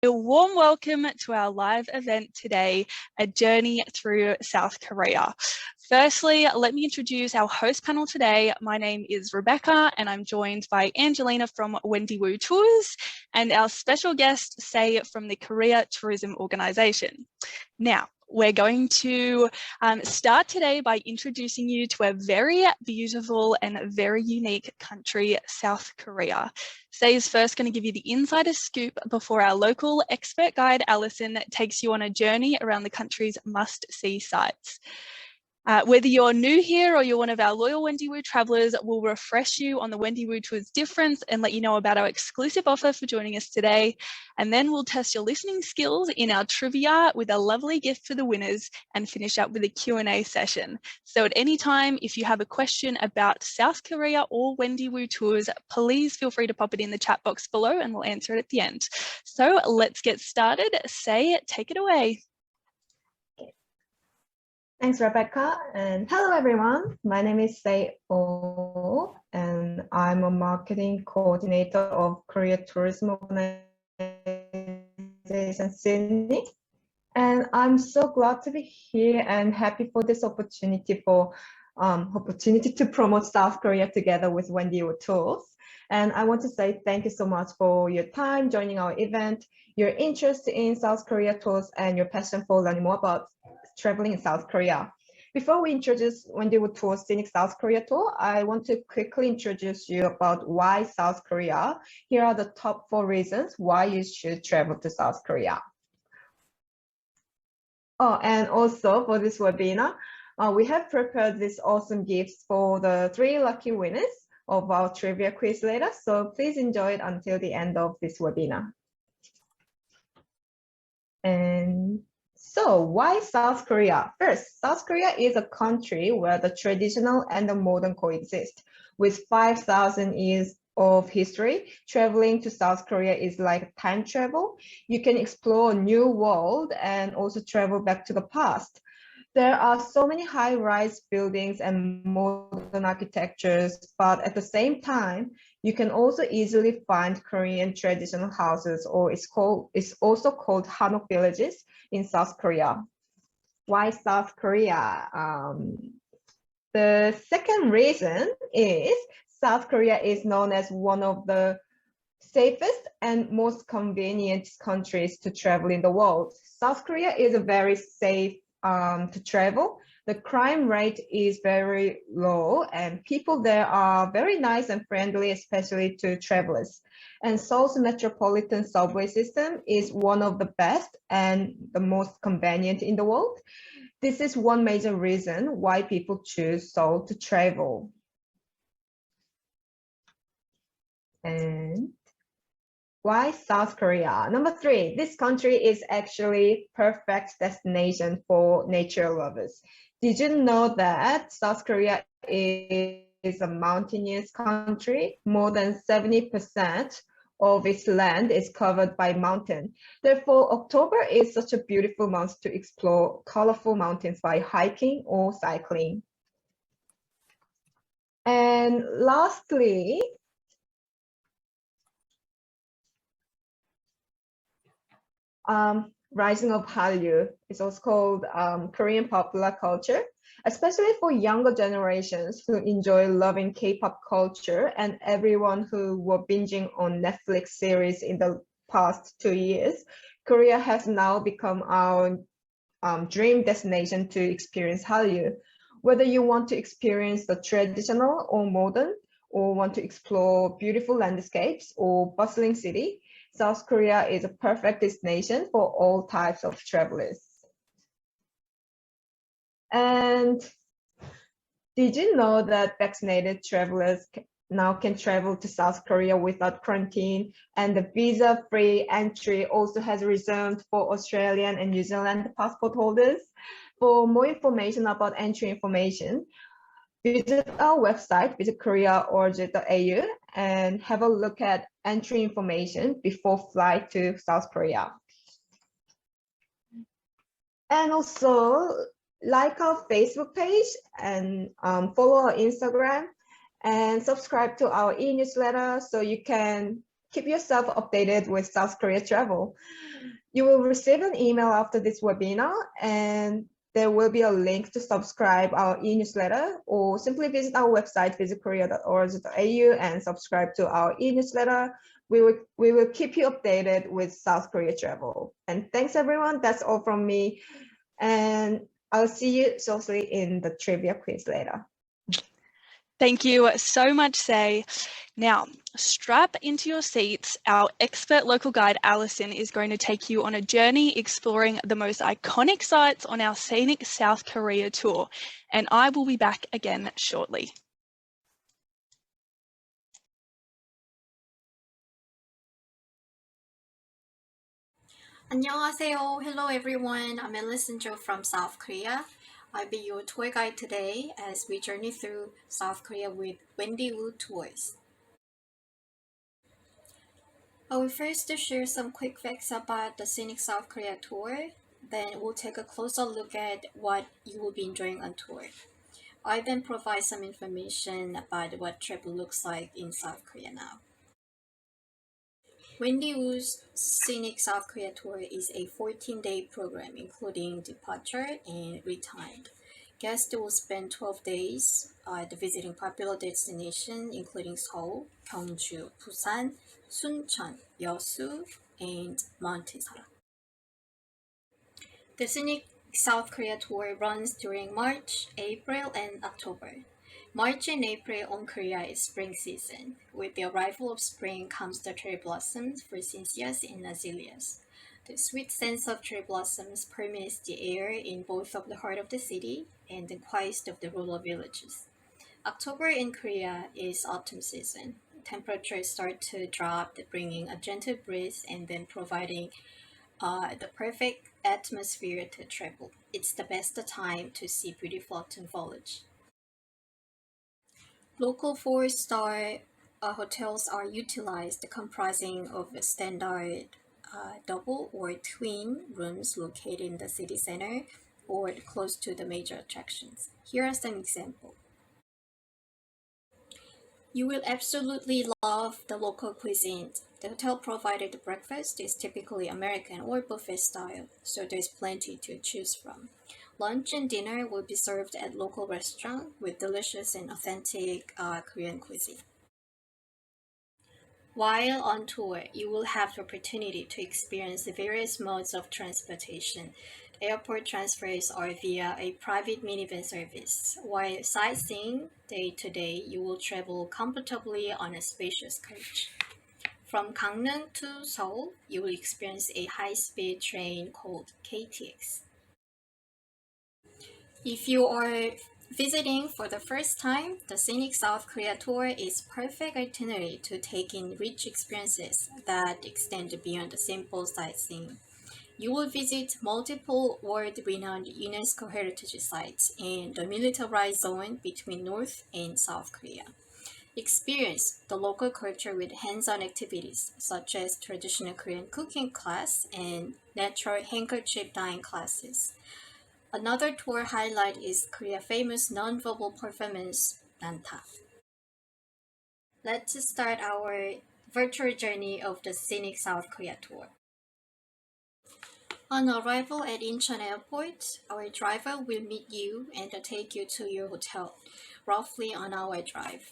A warm welcome to our live event today, A Journey Through South Korea. Firstly, let me introduce our host panel today. My name is Rebecca and I'm joined by Angelina from Wendy Woo Tours and our special guest, Say, from the Korea Tourism Organization. Now, we're going to start today by introducing you to a very beautiful and very unique country, South Korea. Say is first going to give you the insider scoop before our local expert guide, Alison, takes you on a journey around the country's must-see sites. Whether you're new here or you're one of our loyal Wendy Woo travelers, we'll refresh you on the Wendy Woo Tours difference and let you know about our exclusive offer for joining us today. And then we'll test your listening skills in our trivia with a lovely gift for the winners and finish up with a Q&A session. So at any time, if you have a question about South Korea or Wendy Woo Tours, please feel free to pop it in the chat box below and we'll answer it at the end. So let's get started. Say, take it away. Thanks, Rebecca, and hello everyone. My name is Say Oh, and I'm a marketing coordinator of Korea Tourism Organization Scenic. And I'm so glad to be here and happy for this opportunity to promote South Korea together with Wendy Woo Tours. And I want to say thank you so much for your time joining our event, your interest in South Korea tours, and your passion for learning more about traveling in South Korea. Before we introduce Wendy Woo Tours Scenic South Korea tour, I want to quickly introduce you about why South Korea. Here are the top 4 reasons why you should travel to South Korea. Oh, and also for this webinar, we have prepared these awesome gifts for the 3 lucky winners of our trivia quiz later. So please enjoy it until the end of this webinar. And so why South Korea? First, South Korea is a country where the traditional and the modern coexist. With 5,000 years of history, traveling to South Korea is like time travel. You can explore a new world and also travel back to the past. There are so many high-rise buildings and modern architectures, but at the same time, you can also easily find Korean traditional houses, or it's also called Hanok villages in South Korea. Why South Korea? The second reason is South Korea is known as one of the safest and most convenient countries to travel in the world. South Korea is a very safe to travel. The crime rate is very low and people there are very nice and friendly, especially to travelers. And Seoul's metropolitan subway system is one of the best and the most convenient in the world. This is one major reason why people choose Seoul to travel. And why South Korea? Number 3, this country is actually perfect destination for nature lovers. Did you know that South Korea is a mountainous country? More than 70% of its land is covered by mountain. Therefore, October is such a beautiful month to explore colorful mountains by hiking or cycling. And lastly, rising of Hallyu is also called Korean popular culture, especially for younger generations who enjoy loving K-pop culture and everyone who were binging on Netflix series in the past 2 years. Korea has now become our dream destination to experience Hallyu. Whether you want to experience the traditional or modern, or want to explore beautiful landscapes or bustling city, South Korea is a perfect destination for all types of travelers. And did you know that vaccinated travelers now can travel to South Korea without quarantine? And the visa-free entry also has resumed for Australian and New Zealand passport holders. For more information about entry information, visit our website, visit korea.org.au, and have a look at entry information before flight to South Korea. And also like our Facebook page and follow our Instagram and subscribe to our e-newsletter so you can keep yourself updated with South Korea travel. You will receive an email after this webinar, and there will be a link to subscribe our e-newsletter, or simply visit our website, visitkorea.org.au, and subscribe to our e-newsletter. We will keep you updated with South Korea travel. And thanks everyone, that's all from me. And I'll see you shortly in the trivia quiz later. Thank you so much, Say. Now, strap into your seats. Our expert local guide, Alison, is going to take you on a journey exploring the most iconic sites on our Scenic South Korea tour. And I will be back again shortly. 안녕하세요. Hello everyone. I'm Alison Jo from South Korea. I'll be your tour guide today as we journey through South Korea with Wendy Woo Tours. I will first share some quick facts about the Scenic South Korea tour. Then we'll take a closer look at what you will be enjoying on tour. I then provide some information about what travel looks like in South Korea now. Wendy Woo's Scenic South Korea tour is a 14-day program including departure and return. Guests will spend 12 days visiting popular destinations including Seoul, Gyeongju, Busan, Suncheon, Yeosu, and Mount Sara. The Scenic South Korea tour runs during March, April, and October. March and April on Korea is spring season. With the arrival of spring comes the cherry blossoms, fresincias, and azaleas. The sweet scent of cherry blossoms permeates the air in both of the heart of the city and the quietest of the rural villages. October in Korea is autumn season. Temperatures start to drop, bringing a gentle breeze and then providing the perfect atmosphere to travel. It's the best time to see beautiful autumn foliage. Local four-star hotels are utilized, comprising of standard double or twin rooms located in the city center or close to the major attractions. Here are some examples. You will absolutely love the local cuisine. The hotel provided breakfast is typically American or buffet style, so there's plenty to choose from. Lunch and dinner will be served at local restaurants with delicious and authentic Korean cuisine. While on tour, you will have the opportunity to experience the various modes of transportation. Airport transfers are via a private minivan service. While sightseeing day to day, you will travel comfortably on a spacious coach. From Gangneung to Seoul, you will experience a high-speed train called KTX. If you are visiting for the first time, the Scenic South Korea tour is perfect itinerary to take in rich experiences that extend beyond the simple sightseeing. You will visit multiple world-renowned UNESCO heritage sites in the militarized zone between North and South Korea. Experience the local culture with hands-on activities such as traditional Korean cooking class and natural handkerchief dyeing classes. Another tour highlight is Korea's famous non-verbal performance, Nanta. Let's start our virtual journey of the Scenic South Korea tour. On arrival at Incheon Airport, our driver will meet you and take you to your hotel, roughly an hour drive.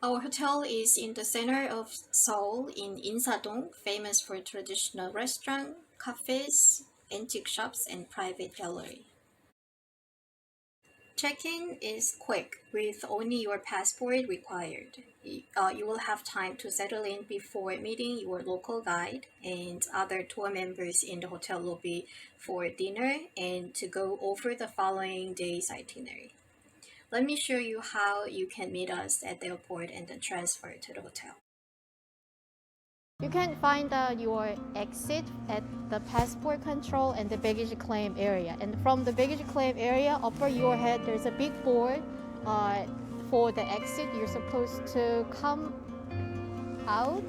Our hotel is in the center of Seoul in Insadong, famous for traditional restaurants, cafes, antique shops, and private gallery. Check-in is quick, with only your passport required. You will have time to settle in before meeting your local guide and other tour members in the hotel lobby for dinner and to go over the following day's itinerary. Let me show you how you can meet us at the airport and then transfer to the hotel. You can find your exit at the passport control and the baggage claim area. And from the baggage claim area, upper your head, there's a big board for the exit. You're supposed to come out.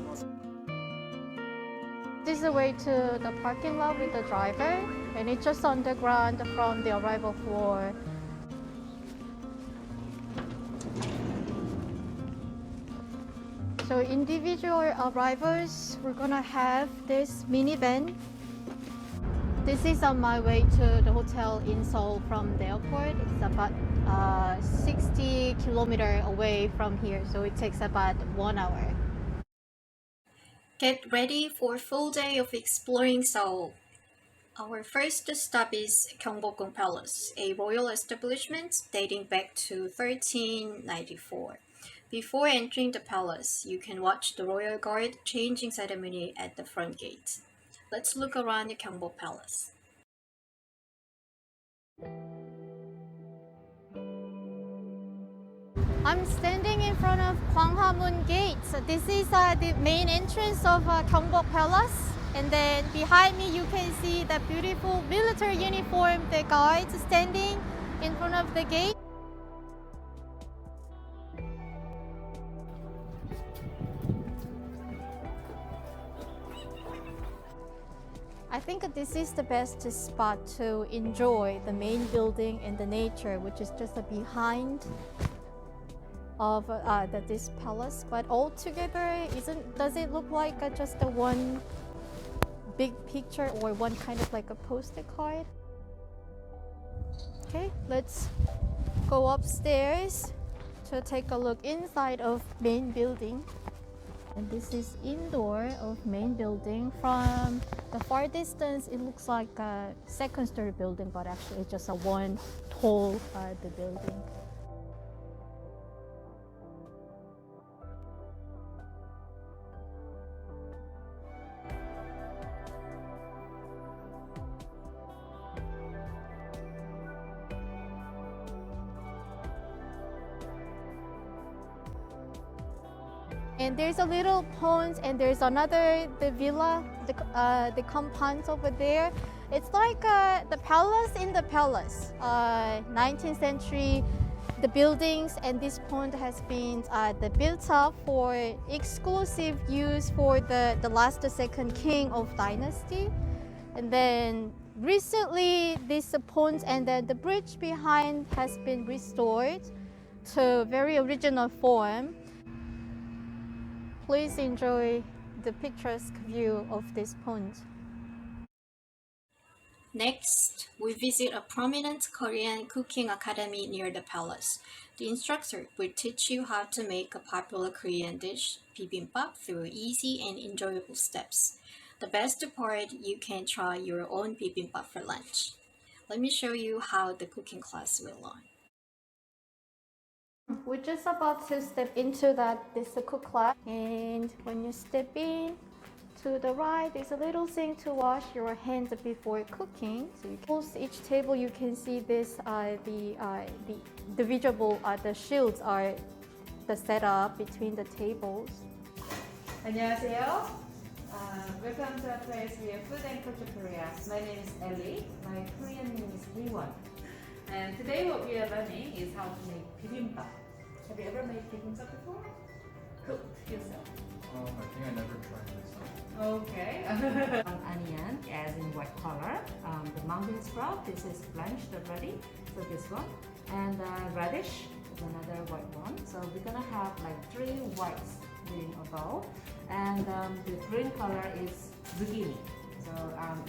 This is the way to the parking lot with the driver, and it's just on the ground from the arrival floor. So So individual arrivals, we're gonna have this minivan. This is on my way to the hotel in Seoul from the airport. It's about 60 kilometers away from here, so it takes about 1 hour. Get ready for a full day of exploring Seoul. Our first stop is Gyeongbokgung Palace, a royal establishment dating back to 1394. Before entering the palace, you can watch the royal guard changing ceremony at the front gate. Let's look around the Gyeongbok Palace. I'm standing in front of Gwanghamun Gate. So this is the main entrance of Gyeongbok Palace. And then behind me you can see the beautiful military uniform, the guards standing in front of the gate. I think this is the best spot to enjoy the main building and the nature, which is just behind of this palace. But altogether, does it look like just a one big picture or one kind of like a postcard? Okay, let's go upstairs to take a look inside of main building. And this is indoor of main building. From the far distance, it looks like a second story building, but actually it's just a one tall the building. And there's a little pond, and there's another, the villa, the compounds over there. It's like the palace in the palace. 19th century, the buildings and this pond has been built up for exclusive use for the last second king of dynasty. And then recently, this pond and then the bridge behind has been restored to very original form. Please enjoy the picturesque view of this pond. Next, we visit a prominent Korean cooking academy near the palace. The instructor will teach you how to make a popular Korean dish, bibimbap, through easy and enjoyable steps. The best part, you can try your own bibimbap for lunch. Let me show you how the cooking class will run. We're just about to step into this cook class, and when you step in to the right, there's a little thing to wash your hands before cooking. So you can, each table you can see this the visible the shields are the setup between the tables. 안녕하세요. Welcome to our place via Food and Culture Korea. My name is Ellie. My Korean name is Lee-won. And today what we are learning is how to make bibimbap. Have you ever made bibimbap before? Cooked yourself? I think I never tried myself. Okay. Onion as in white color. The mountain sprout, this is blanched already. So this one. And radish is another white one. So we're gonna have like 3 whites in a bowl. And the green color is zucchini. So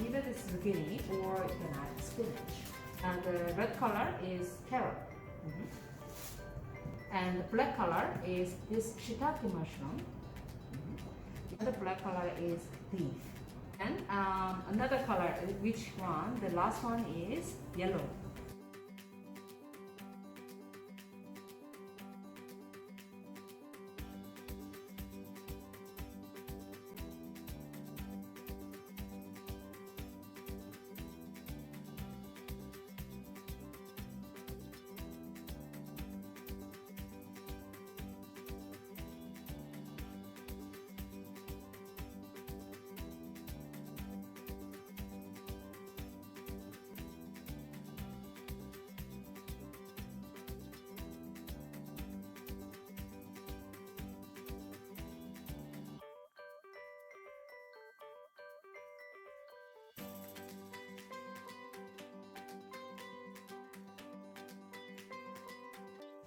either this zucchini or you can add spinach. And the red color is carrot. And the black color is this shiitake mushroom. The other black color is beef. And another color, which one? The last one is yellow.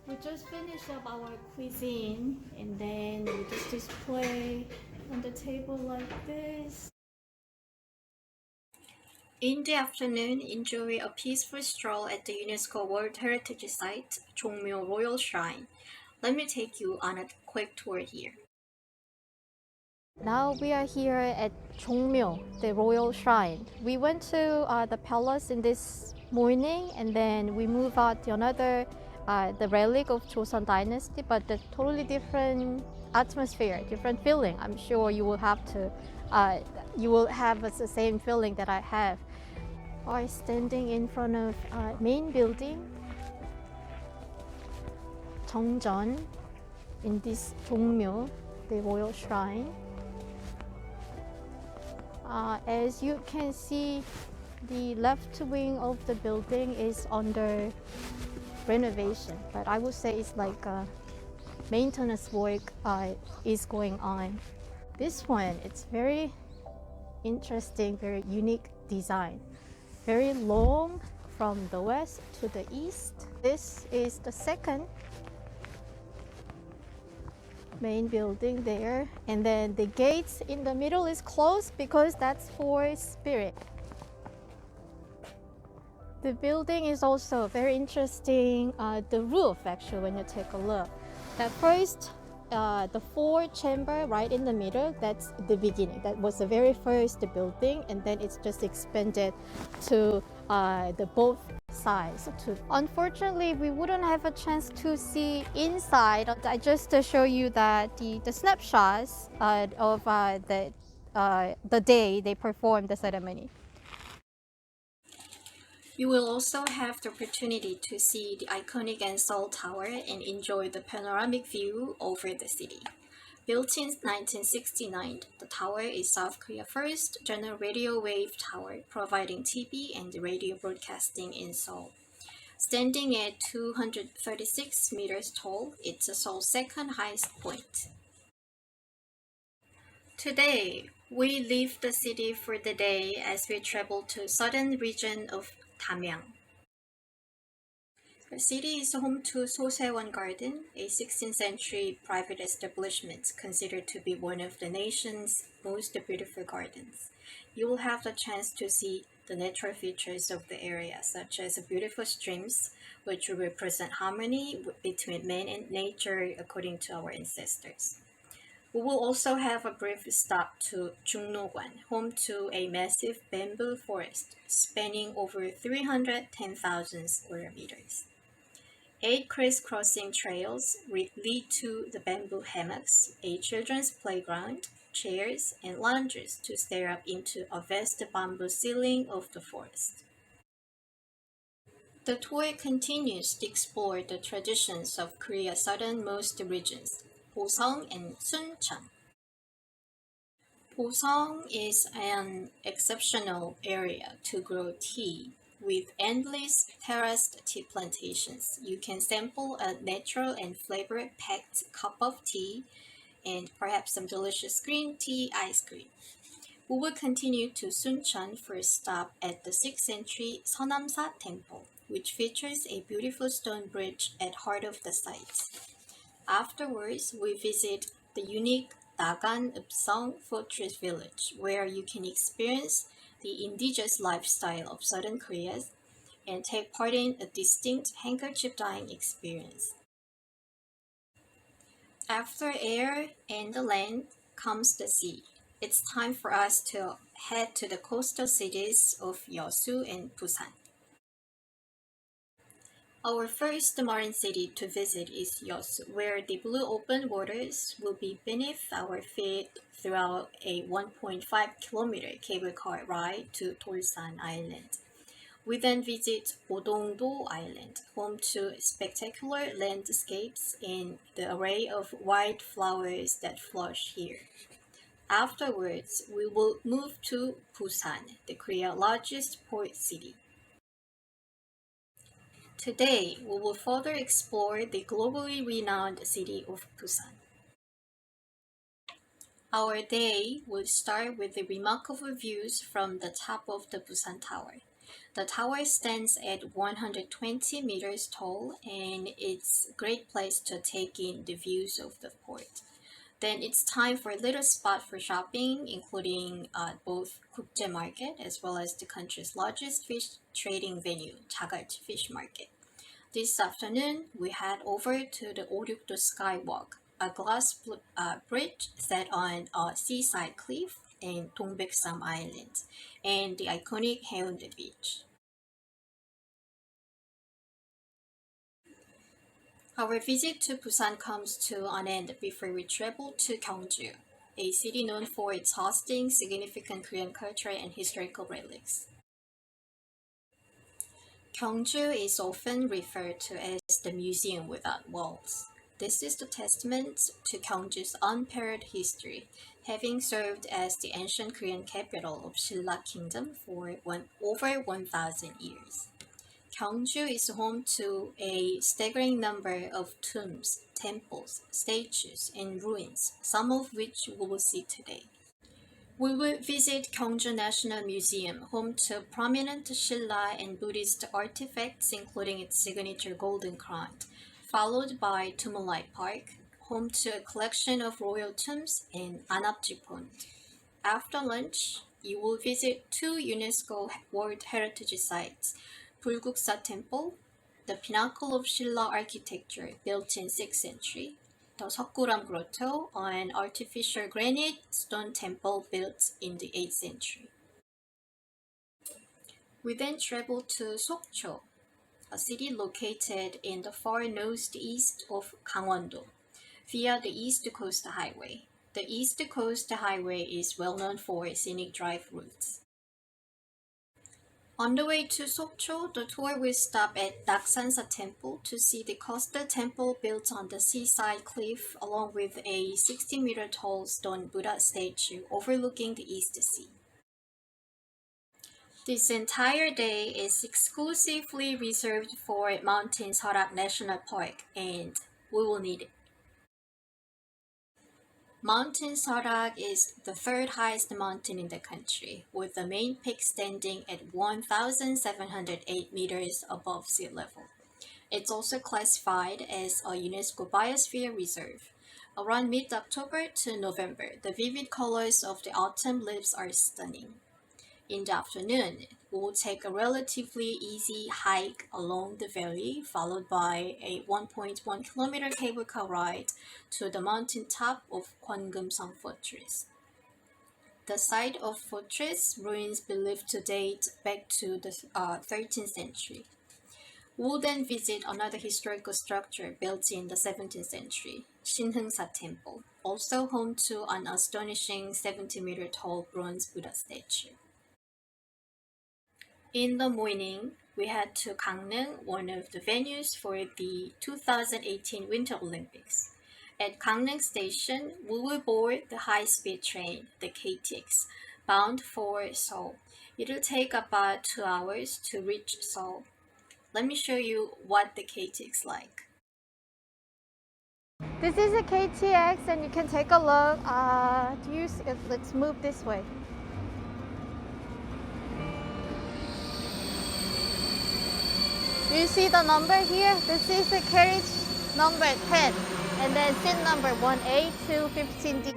We just finished up our cuisine and then we just display on the table like this. In the afternoon, enjoy a peaceful stroll at the UNESCO World Heritage Site, Jongmyo Royal Shrine. Let me take you on a quick tour here. Now we are here at Jongmyo, the royal shrine. We went to the palace in this morning and then we moved out to another, the relic of Joseon dynasty, but the totally different atmosphere, different feeling. I'm sure you will have the same feeling that I have. Are standing in front of main building, Jeongjeon, in this Jongmyo, the royal shrine. As you can see, the left wing of the building is under renovation, but I would say it's like maintenance work is going on. This one, it's very interesting, very unique design. Very long from the west to the east. This is the second main building there, and then the gates in the middle is closed because that's for spirit. The building is also very interesting. The roof, actually, when you take a look, at first the 4-chamber right in the middle, that's the beginning. That was the very first building, and then it's just expanded to the both sides. Unfortunately, we wouldn't have a chance to see inside. I just to show you that the snapshots of the day they performed the ceremony. You will also have the opportunity to see the iconic Ansol Tower and enjoy the panoramic view over the city. Built in 1969, the tower is South Korea's first general radio wave tower, providing TV and radio broadcasting in Seoul. Standing at 236 meters tall, it's Seoul's second highest point. Today, we leave the city for the day as we travel to southern region of Damyang. The city is home to Sosaewon Garden, a 16th century private establishment considered to be one of the nation's most beautiful gardens. You will have the chance to see the natural features of the area, such as beautiful streams, which will represent harmony between man and nature according to our ancestors. We will also have a brief stop to Jungno-gwan, home to a massive bamboo forest spanning over 310,000 square meters. 8 crisscrossing trails lead to the bamboo hammocks, a children's playground, chairs, and lounges to stare up into a vast bamboo ceiling of the forest. The tour continues to explore the traditions of Korea's southernmost regions, Boseong and Suncheon. Boseong is an exceptional area to grow tea. With endless terraced tea plantations, you can sample a natural and flavor-packed cup of tea and perhaps some delicious green tea ice cream. We will continue to Suncheon for a stop at the 6th century Seonamsa Temple, which features a beautiful stone bridge at heart of the site. Afterwards, we visit the unique Dagan Upsong Fortress Village, where you can experience the indigenous lifestyle of southern Korea and take part in a distinct handkerchief dyeing experience. After air and the land comes the sea. It's time for us to head to the coastal cities of Yeosu and Busan. Our first marine city to visit is Yeosu, where the blue open waters will be beneath our feet throughout a 1.5-kilometer cable car ride to Dolsan Island. We then visit Odongdo Island, home to spectacular landscapes and the array of white flowers that flourish here. Afterwards, we will move to Busan, the Korea's largest port city. Today, we will further explore the globally renowned city of Busan. Our day will start with the remarkable views from the top of the Busan Tower. The tower stands at 120 meters tall and it's a great place to take in the views of the port. Then it's time for a little spot for shopping, including both 국제 market as well as the country's largest fish trading venue, 자갈치 Fish Market. This afternoon, we head over to the 오륙도 Skywalk, a glass bridge set on a seaside cliff in 동백섬 Island, and the iconic Haeundae Beach. Our visit to Busan comes to an end before we travel to Gyeongju, a city known for its hosting significant Korean culture and historical relics. Gyeongju is often referred to as the museum without walls. This is the testament to Gyeongju's unparalleled history, having served as the ancient Korean capital of Silla Kingdom for over 1,000 years. Gyeongju is home to a staggering number of tombs, temples, statues, and ruins, some of which we will see today. We will visit Gyeongju National Museum, home to prominent Silla and Buddhist artifacts, including its signature golden crown, followed by Tumulai Park, home to a collection of royal tombs, and Anapji Pond. After lunch, you will visit two UNESCO World Heritage Sites, Bulguksa Temple, the pinnacle of Silla architecture built in 6th century, the Seokguram Grotto, an artificial granite stone temple built in the 8th century. We then travel to Sokcho, a city located in the far northeast of Gangwon-do, via the East Coast Highway. The East Coast Highway is well known for scenic drive routes. On the way to Sokcho, the tour will stop at Naksansa Temple to see the coastal temple built on the seaside cliff along with a 60-meter tall stone Buddha statue overlooking the East Sea. This entire day is exclusively reserved for Mountain Seorak National Park, and we will need it. Mountain Seorak is the third highest mountain in the country, with the main peak standing at 1,708 meters above sea level. It's also classified as a UNESCO Biosphere Reserve. Around mid-October to November, the vivid colors of the autumn leaves are stunning. In the afternoon, we will take a relatively easy hike along the valley, followed by a 1.1 kilometer cable car ride to the mountain top of Gyeonggi Fortress. The site of fortress ruins believed to date back to the 13th century. We will then visit another historical structure built in the 17th century, Shinheungsa Temple, also home to an astonishing 70-meter tall bronze Buddha statue. In the morning, we head to Gangneung, one of the venues for the 2018 Winter Olympics. At Gangneung Station, we will board the high-speed train, the KTX, bound for Seoul. It'll take about 2 hours to reach Seoul. Let me show you what the KTX is like. This is a KTX, and you can take a look. Let's move this way. You see the number here? This is the carriage number 10, and then seat number 1A to 15D.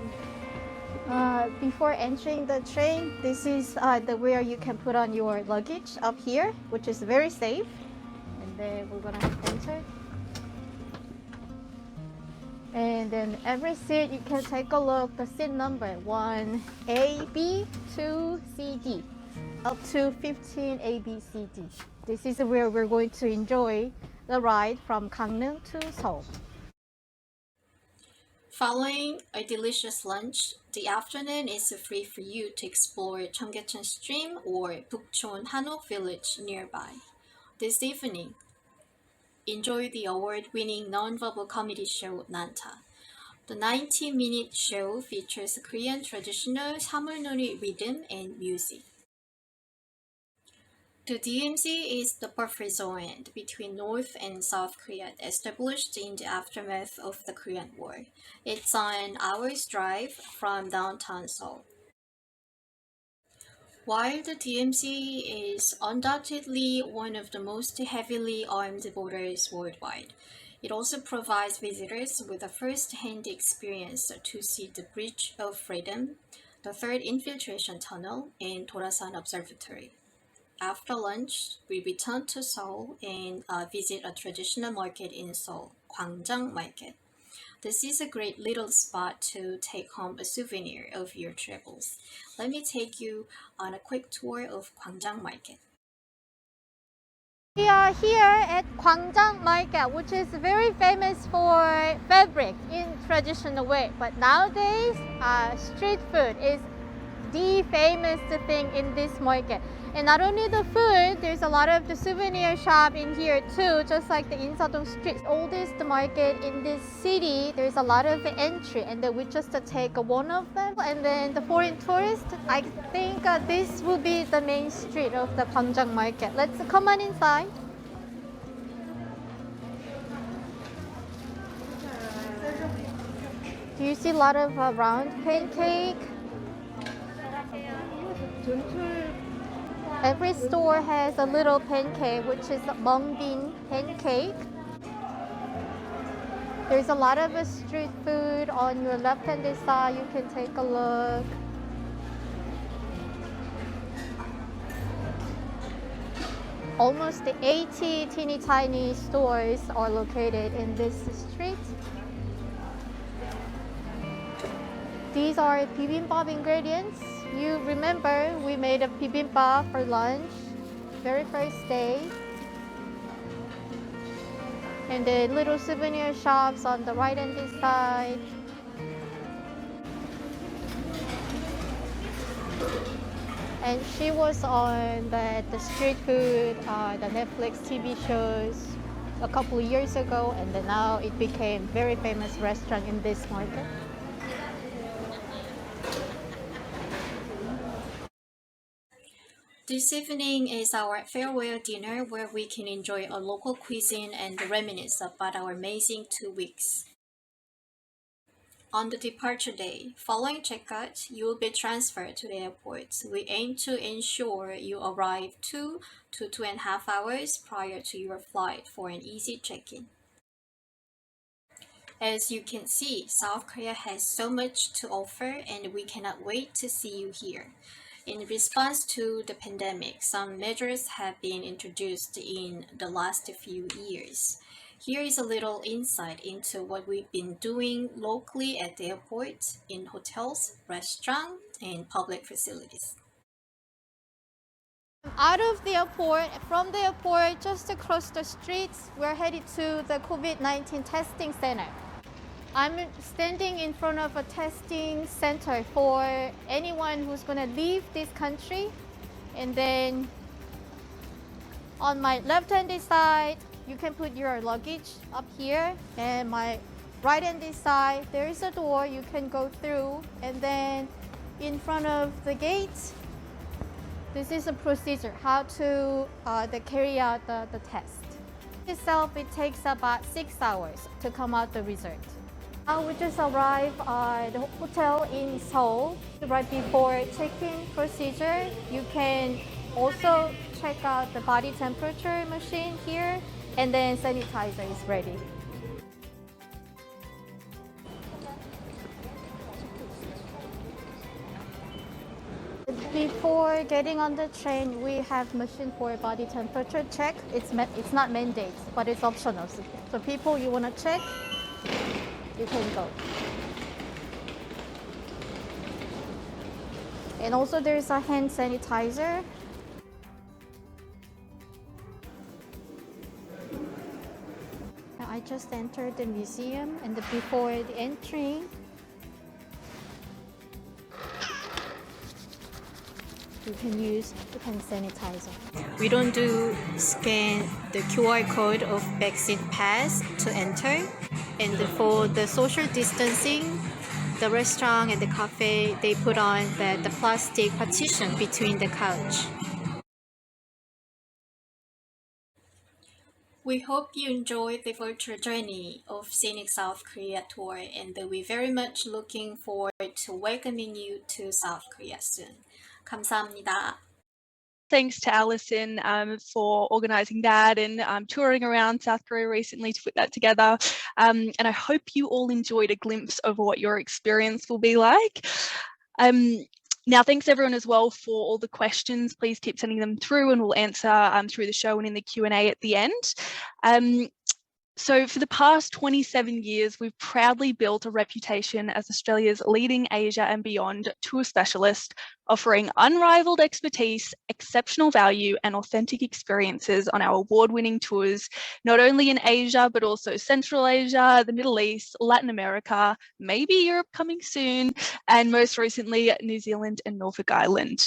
Before entering the train, this is where you can put on your luggage up here, which is very safe. And then we're gonna enter. And then every seat you can take a look. The seat number 1A, B, 2, C, D, up to 15 A, B, C, D. This is where we're going to enjoy the ride from Gangneung to Seoul. Following a delicious lunch, the afternoon is free for you to explore Cheonggyecheon Stream or Bukchon Hanok Village nearby. This evening, enjoy the award-winning non-verbal comedy show Nanta. The 90-minute show features Korean traditional 사물놀이 rhythm and music. The DMZ is the buffer zone between North and South Korea established in the aftermath of the Korean War. It's an hour's drive from downtown Seoul. While the DMZ is undoubtedly one of the most heavily armed borders worldwide, it also provides visitors with a first-hand experience to see the Bridge of Freedom, the third infiltration tunnel, and Torasan Observatory. After lunch, we return to Seoul and visit a traditional market in Seoul, Gwangjang Market. This is a great little spot to take home a souvenir of your travels. Let me take you on a quick tour of Gwangjang Market. We are here at Gwangjang Market, which is very famous for fabric in traditional way. But nowadays, street food is the famous thing in this market. And not only the food, there's a lot of the souvenir shop in here too, just like the Insadong Street, oldest market in this city. There's a lot of entry, and then we just take one of them. And then the foreign tourists, I think this will be the main street of the Gwangjang Market. Let's come on inside. Do you see a lot of round pancake? Every store has a little pancake, which is mung bean pancake. There's a lot of street food on your left-hand side. You can take a look. Almost 80 teeny tiny stores are located in this street. These are bibimbap ingredients. You remember we made a bibimbap for lunch, very first day. And the little souvenir shops on the right hand side. And she was on the street food, the Netflix TV shows a couple of years ago, and then now it became very famous restaurant in this market. This evening is our farewell dinner where we can enjoy a local cuisine and reminisce about our amazing 2 weeks. On the departure day, following checkout, you will be transferred to the airport. We aim to ensure you arrive 2 to 2.5 hours prior to your flight for an easy check-in. As you can see, South Korea has so much to offer and we cannot wait to see you here. In response to the pandemic, some measures have been introduced in the last few years. Here is a little insight into what we've been doing locally at the airport, in hotels, restaurants, and public facilities. Out of the airport, from the airport, just across the streets, we're headed to the COVID-19 testing center. I'm standing in front of a testing center for anyone who's going to leave this country. And then on my left-hand side, you can put your luggage up here. And my right-hand side, there is a door you can go through. And then in front of the gate, this is a procedure, how to carry out the test. Itself, it takes about 6 hours to come out the result. Now we just arrived at the hotel in Seoul. Right before check-in procedure, you can also check out the body temperature machine here, and then sanitizer is ready. Before getting on the train, we have machine for body temperature check. It's not mandate, but it's optional. So people you want to check, you can go. And also there's a hand sanitizer. I just entered the museum, and before the entry, you can use the hand sanitizer. We don't do scan the QR code of vaccine pass to enter. And for the social distancing, the restaurant and the cafe, they put on the plastic partition between the couch. We hope you enjoyed the virtual journey of Scenic South Korea tour, and we're very much looking forward to welcoming you to South Korea soon. 감사합니다. Thanks to Alison for organising that and touring around South Korea recently to put that together. And I hope you all enjoyed a glimpse of what your experience will be like. Now, thanks everyone as well for all the questions. Please keep sending them through and we'll answer through the show and in the Q&A at the end. So for the past 27 years, we've proudly built a reputation as Australia's leading Asia and beyond tour specialist, offering unrivaled expertise, exceptional value and authentic experiences on our award-winning tours, not only in Asia, but also Central Asia, the Middle East, Latin America, maybe Europe coming soon, and most recently, New Zealand and Norfolk Island.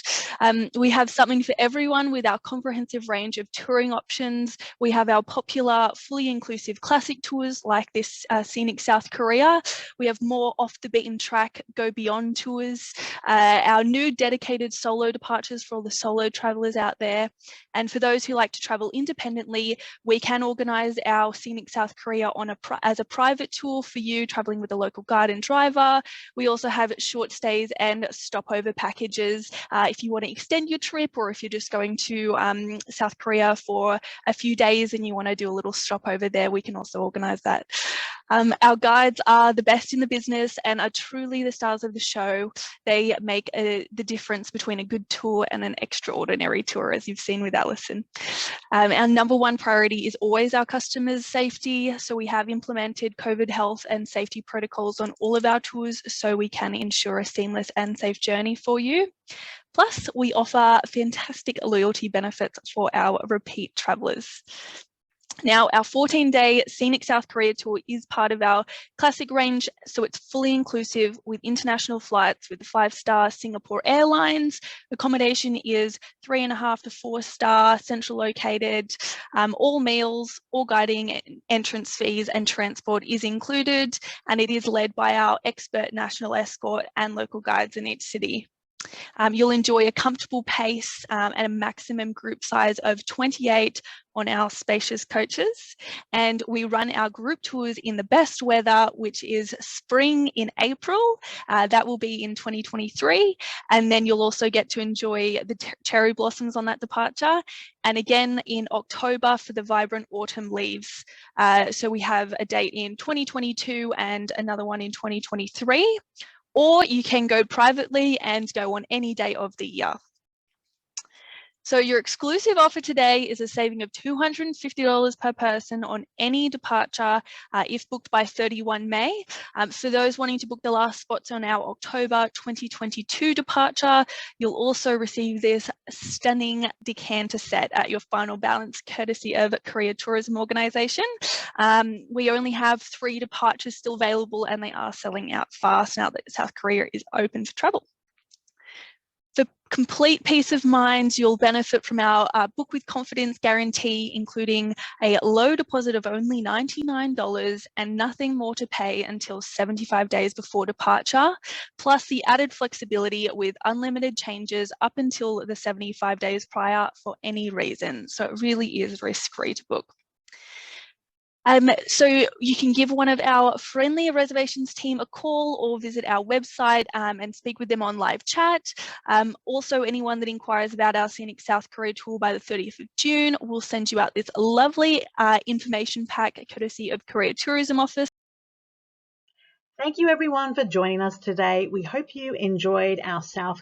We have something for everyone with our comprehensive range of touring options. We have our popular, fully inclusive classic tours like this Scenic South Korea. We have more off the beaten track, go beyond tours, our new dedicated solo departures for all the solo travelers out there. And for those who like to travel independently, we can organize our Scenic South Korea on as a private tour for you traveling with a local guide and driver. We also have short stays and stopover packages if you want to extend your trip, or if you're just going to South Korea for a few days and you want to do a little stopover there, we can also organize that. Our guides are the best in the business and are truly the stars of the show. They make the difference between a good tour and an extraordinary tour, as you've seen with Alison. Our #1 priority is always our customers' safety. So we have implemented COVID health and safety protocols on all of our tours so we can ensure a seamless and safe journey for you. Plus, we offer fantastic loyalty benefits for our repeat travellers. Now, our 14-day Scenic South Korea tour is part of our classic range, so it's fully inclusive with international flights with 5-star Singapore Airlines. Accommodation is 3.5 to 4-star, central located, all meals, all guiding, entrance fees and transport is included, and it is led by our expert national escort and local guides in each city. You'll enjoy a comfortable pace and a maximum group size of 28 on our spacious coaches. And we run our group tours in the best weather, which is spring in April. That will be in 2023. And then you'll also get to enjoy the cherry blossoms on that departure. And again, in October for the vibrant autumn leaves. So we have a date in 2022 and another one in 2023. Or you can go privately and go on any day of the year. So your exclusive offer today is a saving of $250 per person on any departure if booked by 31 May. For those wanting to book the last spots on our October 2022 departure, you'll also receive this stunning decanter set at your final balance courtesy of Korea Tourism Organisation. We only have 3 departures still available and they are selling out fast now that South Korea is open for travel. For complete peace of mind, you'll benefit from our Book with Confidence guarantee, including a low deposit of only $99 and nothing more to pay until 75 days before departure, plus the added flexibility with unlimited changes up until the 75 days prior for any reason. So it really is risk-free to book. So you can give one of our friendly reservations team a call or visit our website and speak with them on live chat. Also, anyone that inquires about our Scenic South Korea tour by the 30th of June, we'll send you out this lovely information pack courtesy of Korea Tourism Office. Thank you everyone for joining us today. We hope you enjoyed our South